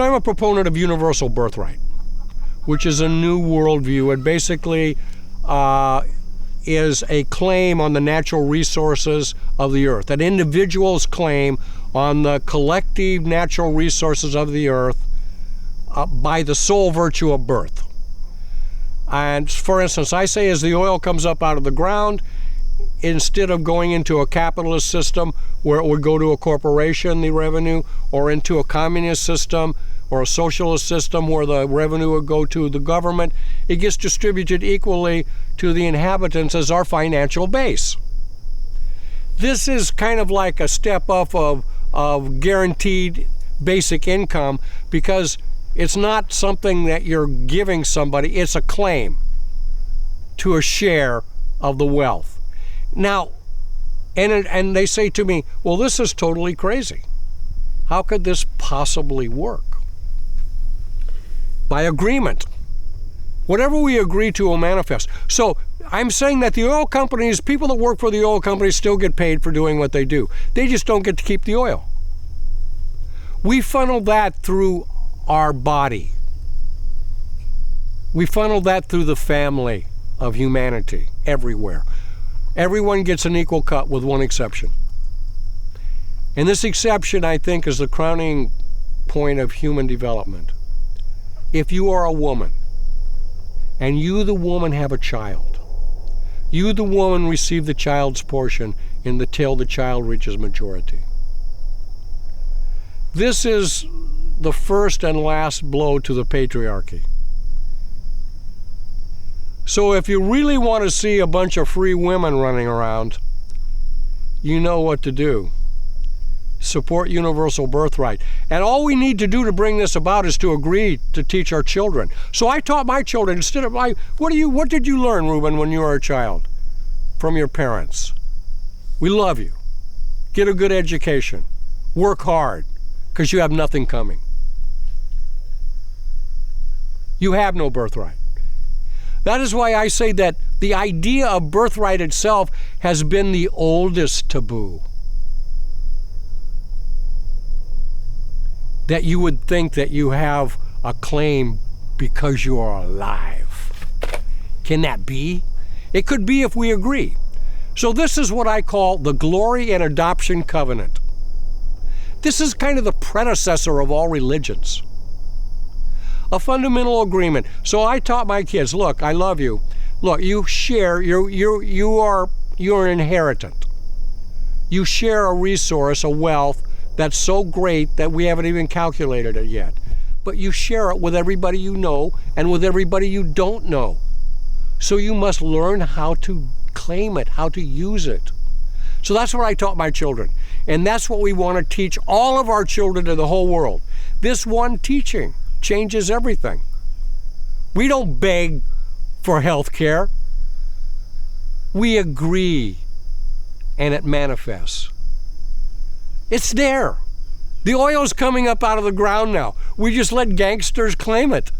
I'm a proponent of universal birthright, which is a new worldview. It basically is a claim on the natural resources of the earth, an individual's claim on the collective natural resources of the earth by the sole virtue of birth. And for instance, I say as the oil comes up out of the ground, instead of going into a capitalist system where it would go to a corporation, the revenue, or into a communist system or a socialist system where the revenue would go to the government, it gets distributed equally to the inhabitants as our financial base. This is kind of like a step up of guaranteed basic income, because it's not something that you're giving somebody, it's a claim to a share of the wealth. Now, and they say to me, well, this is totally crazy. How could this possibly work? By agreement. Whatever we agree to will manifest. So I'm saying that the oil companies, people that work for the oil companies still get paid for doing what they do. They just don't get to keep the oil. We funnel that through our body. We funnel that through the family of humanity everywhere. Everyone gets an equal cut with one exception. And this exception, I think, is the crowning point of human development. If you are a woman, and you, the woman, have a child, you, the woman, receive the child's portion until the child reaches majority. This is the first and last blow to the patriarchy. So if you really want to see a bunch of free women running around, you know what to do. Support universal birthright. And all we need to do to bring this about is to agree to teach our children. So I taught my children, instead of what did you learn, Reuben, when you were a child? From your parents. We love you. Get a good education. Work hard, because you have nothing coming. You have no birthright. That is why I say that the idea of birthright itself has been the oldest taboo. That you would think that you have a claim because you are alive. Can that be? It could be if we agree. So this is what I call the glory and adoption covenant. This is kind of the predecessor of all religions. A fundamental agreement. So I taught my kids, look, I love you. Look, you share, you're an inheritant. You share a resource, a wealth, that's so great that we haven't even calculated it yet. But you share it with everybody you know and with everybody you don't know. So you must learn how to claim it, how to use it. So that's what I taught my children. And that's what we want to teach all of our children to the whole world. This one teaching changes everything. We don't beg for health care. We agree, and it manifests. It's there. The oil's coming up out of the ground now. We just let gangsters claim it.